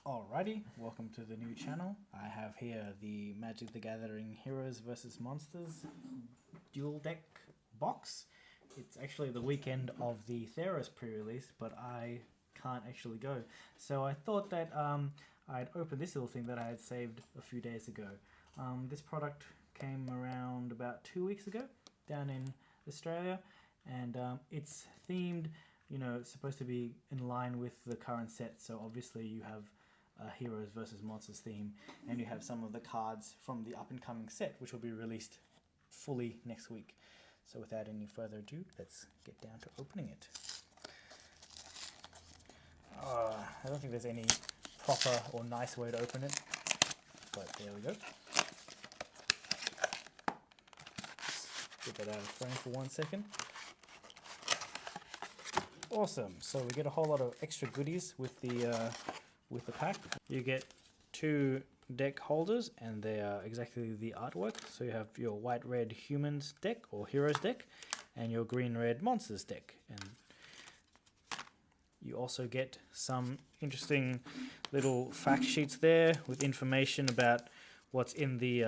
Alrighty, welcome to the new channel. I have here the Magic the Gathering Heroes vs Monsters dual deck box. It's actually the weekend of the Theros pre-release, but I can't actually go. So I thought that I'd open this little thing that I had saved a few days ago. This product came around about 2 weeks ago down in Australia, and it's themed, you know, it's supposed to be in line with the current set. So obviously you have a Heroes versus Monsters theme, and you have some of the cards from the up-and-coming set, which will be released fully next week. So without any further ado, let's get down to opening it. I don't think there's any proper or nice way to open it, but there we go. Just get that out of frame for 1 second. Awesome. So we get a whole lot of extra goodies with the pack. You get 2 deck holders, and they are exactly the artwork. So you have your white-red humans deck or heroes deck, and your green-red monsters deck. And you also get some interesting little fact sheets there with information about what's in the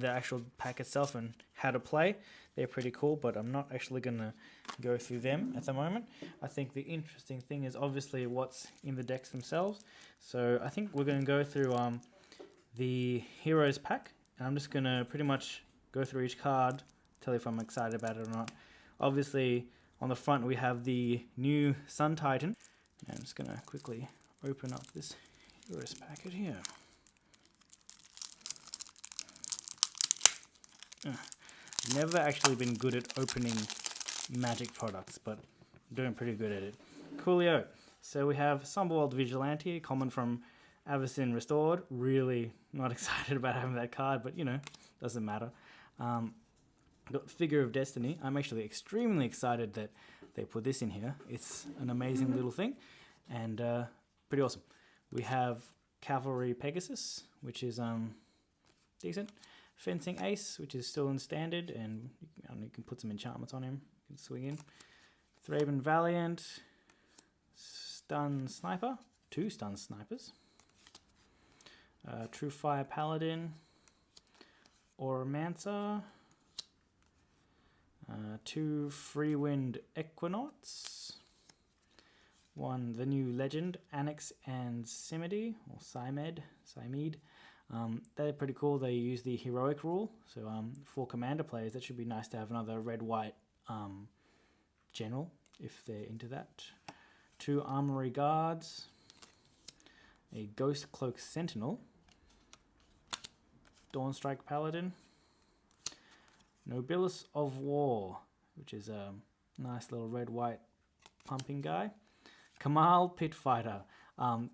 actual pack itself and how to play. They're pretty cool, but I'm not actually going to go through them at the moment. I think the interesting thing is obviously what's in the decks themselves. So I think we're going to go through the Heroes pack, and I'm just going to pretty much go through each card, tell you if I'm excited about it or not. Obviously, on the front we have the new Sun Titan. And I'm just going to quickly open up this Heroes packet here. Never actually been good at opening Magic products, but I'm doing pretty good at it. Coolio. So we have Sunboiled Vigilante, common from Avacyn Restored. Really not excited about having that card, but you know, doesn't matter. Got Figure of Destiny. I'm actually extremely excited that they put this in here. It's an amazing little thing, and pretty awesome. We have Cavalry Pegasus, which is decent. Fencing Ace, which is still in standard, and you can put some enchantments on him. You can swing in. Thraben Valiant, Stun Sniper, 2 Stun Snipers. True Fire Paladin, Oromancer, 2 Freewind Equinauts, 1 the new Legend, Annex and Simede, or Simede. They're pretty cool. They use the heroic rule, so for commander players that should be nice to have another red-white general if they're into that. 2 Armory Guards, a Ghost Cloak Sentinel, Dawnstrike Paladin, Nobilis of War, which is a nice little red-white pumping guy, Kamal Pitfighter.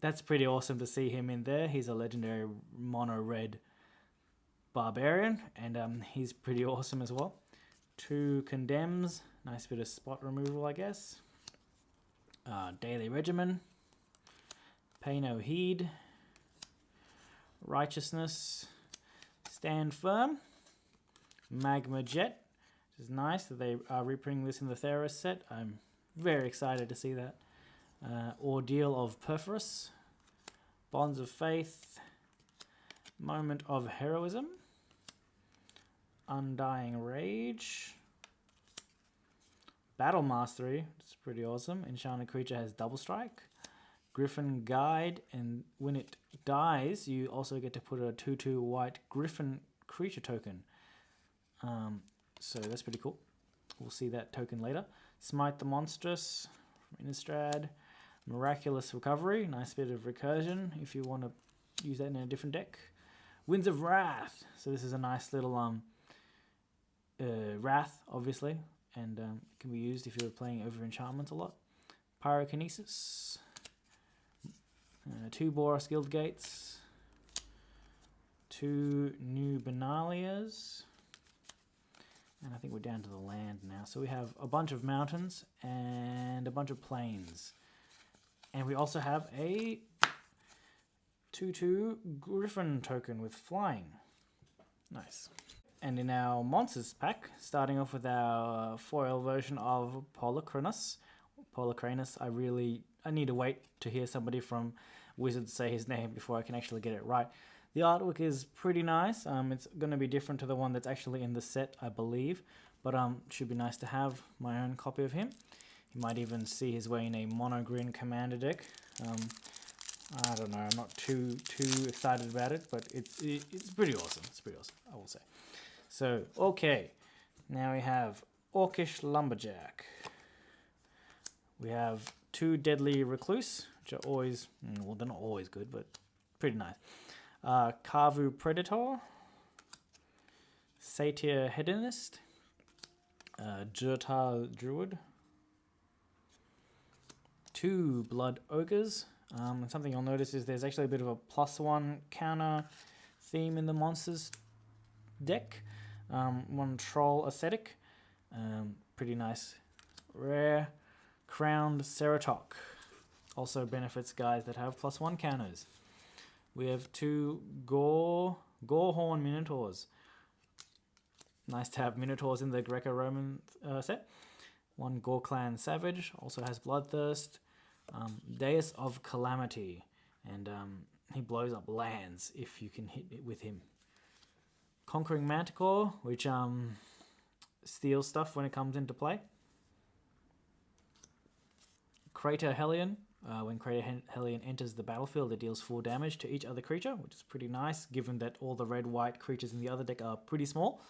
That's pretty awesome to see him in there. He's a legendary mono-red barbarian, and he's pretty awesome as well. 2 Condemns, nice bit of spot removal, I guess. Daily Regimen, Pay No Heed, Righteousness, Stand Firm, Magma Jet, which is nice that they are reprinting this in the Theros set. I'm very excited to see that. Ordeal of Perforus, Bonds of Faith, Moment of Heroism, Undying Rage, Battle Mastery, which is pretty awesome. Enchanted creature has double strike. Griffin Guide, and when it dies, you also get to put a 2/2 white Griffin creature token. So that's pretty cool. We'll see that token later. Smite the Monstrous from Innistrad. Miraculous Recovery, nice bit of recursion if you want to use that in a different deck. Winds of Wrath, so this is a nice little Wrath, obviously, and it can be used if you're playing over enchantments a lot. Pyrokinesis, 2 Boros Guild Gates, 2 new Benalias, and I think we're down to the land now. So we have a bunch of mountains and a bunch of plains. And we also have a 2/2 Griffin token with flying. Nice. And in our Monsters pack, starting off with our foil version of Polycranus. I really I need to wait to hear somebody from Wizards say his name before I can actually get it right. The artwork is pretty nice. It's going to be different to the one that's actually in the set, I believe. But should be nice to have my own copy of him. You might even see his way in a mono green commander deck. I don't know. I'm not too excited about it, but it's pretty awesome. It's pretty awesome, I will say. So okay, now we have Orcish Lumberjack. We have 2 Deadly Recluse, which are always, well, they're not always good, but pretty nice. Kavu Predator, Satyr Hedonist, Jurtar Druid, 2 Blood Ogres. And something you'll notice is there's actually a bit of a +1 counter theme in the monsters deck. 1 Troll Ascetic, pretty nice. Rare Crowned Ceratok, also benefits guys that have +1 counters. We have 2 Gorehorn Minotaurs. Nice to have Minotaurs in the Greco-Roman set. 1 Gore Clan Savage, also has Bloodthirst. Deus of Calamity, and he blows up lands if you can hit it with him. Conquering Manticore, which steals stuff when it comes into play. Crater Hellion, when Crater Hellion enters the battlefield, it deals 4 damage to each other creature, which is pretty nice, given that all the red-white creatures in the other deck are pretty small.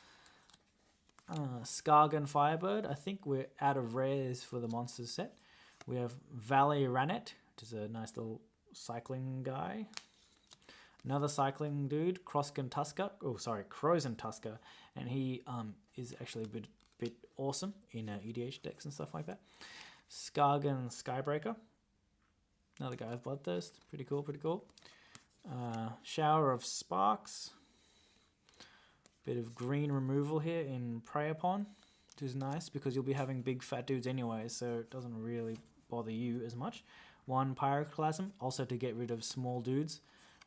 Skargan Firebird, I think we're out of rares for the monsters set. We have Valley Ranet, which is a nice little cycling guy. Another cycling dude, Crozen Tusker, and he is actually a bit awesome in EDH decks and stuff like that. Skargan Skybreaker, another guy with Bloodthirst, pretty cool. Shower of Sparks, bit of green removal here in Prey Upon, which is nice because you'll be having big fat dudes anyway, so it doesn't really bother you as much. 1 Pyroclasm, also to get rid of small dudes.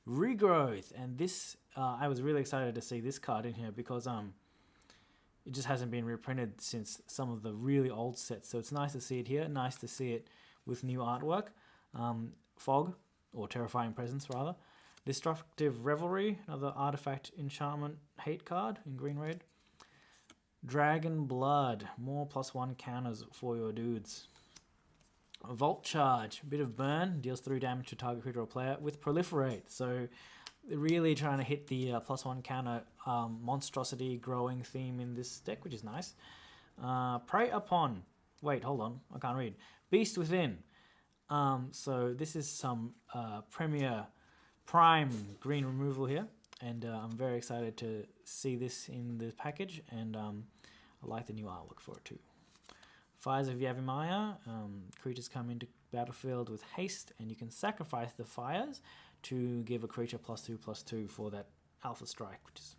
Regrowth, and this I was really excited to see this card in here because it just hasn't been reprinted since some of the really old sets, so it's nice to see it here. Nice to see it with new artwork. Fog, or Terrifying Presence rather. Destructive Revelry, another artifact enchantment hate card in green-red. Dragon Blood, more +1 counters for your dudes. Volt Charge, a bit of burn, deals 3 damage to target creature or player with Proliferate. So really trying to hit the +1 counter monstrosity growing theme in this deck, which is nice. Prey Upon, wait, hold on, I can't read. Beast Within. So this is some premier prime green removal here, and I'm very excited to see this in the package, and I like the new artwork for it too. Fires of Yavimaya, creatures come into battlefield with haste, and you can sacrifice the fires to give a creature +2/+2 for that alpha strike, which is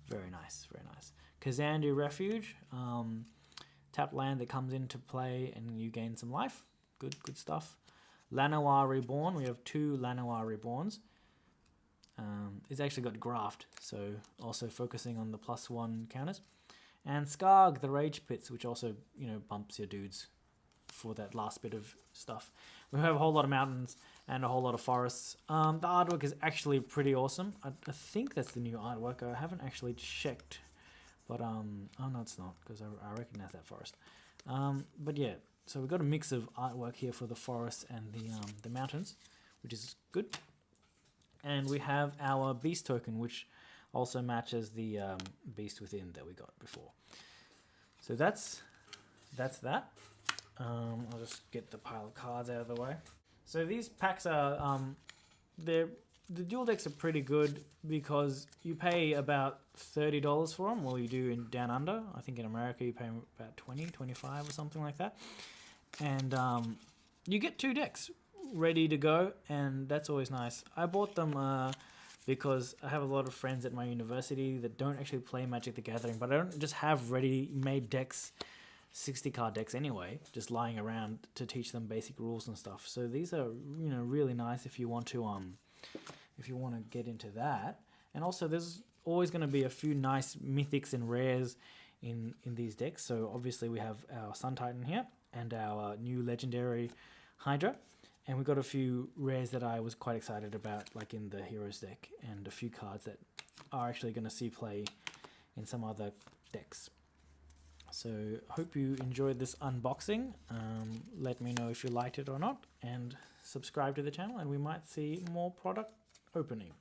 very nice, very nice. Kazandu Refuge, tap land that comes into play and you gain some life. Good stuff. Llanowar Reborn, we have 2 Llanowar Reborns. It's actually got Graft, so also focusing on the +1 counters. And Skarg, the Rage Pits, which also, bumps your dudes for that last bit of stuff. We have a whole lot of mountains and a whole lot of forests. The artwork is actually pretty awesome. I think that's the new artwork. I haven't actually checked, but oh no, it's not, because I recognize that forest. But yeah, so we've got a mix of artwork here for the forests and the mountains, which is good. And we have our beast token, which also matches the Beast Within that we got before. So that's that. I'll just get the pile of cards out of the way. So these packs are the dual decks are pretty good because you pay about $30 for them, or you do in Down Under. I think in America you pay about 20, 25 or something like that. And you get 2 decks ready to go, and that's always nice. I bought them because I have a lot of friends at my university that don't actually play Magic the Gathering, but I don't just have ready-made decks, 60-card decks anyway, just lying around to teach them basic rules and stuff. So these are, really nice if you want to get into that. And also, there's always going to be a few nice mythics and rares in these decks. So obviously, we have our Sun Titan here and our new legendary Hydra. And we got a few rares that I was quite excited about, like in the Heroes deck, and a few cards that are actually going to see play in some other decks. So hope you enjoyed this unboxing. Let me know if you liked it or not, and subscribe to the channel, and we might see more product opening.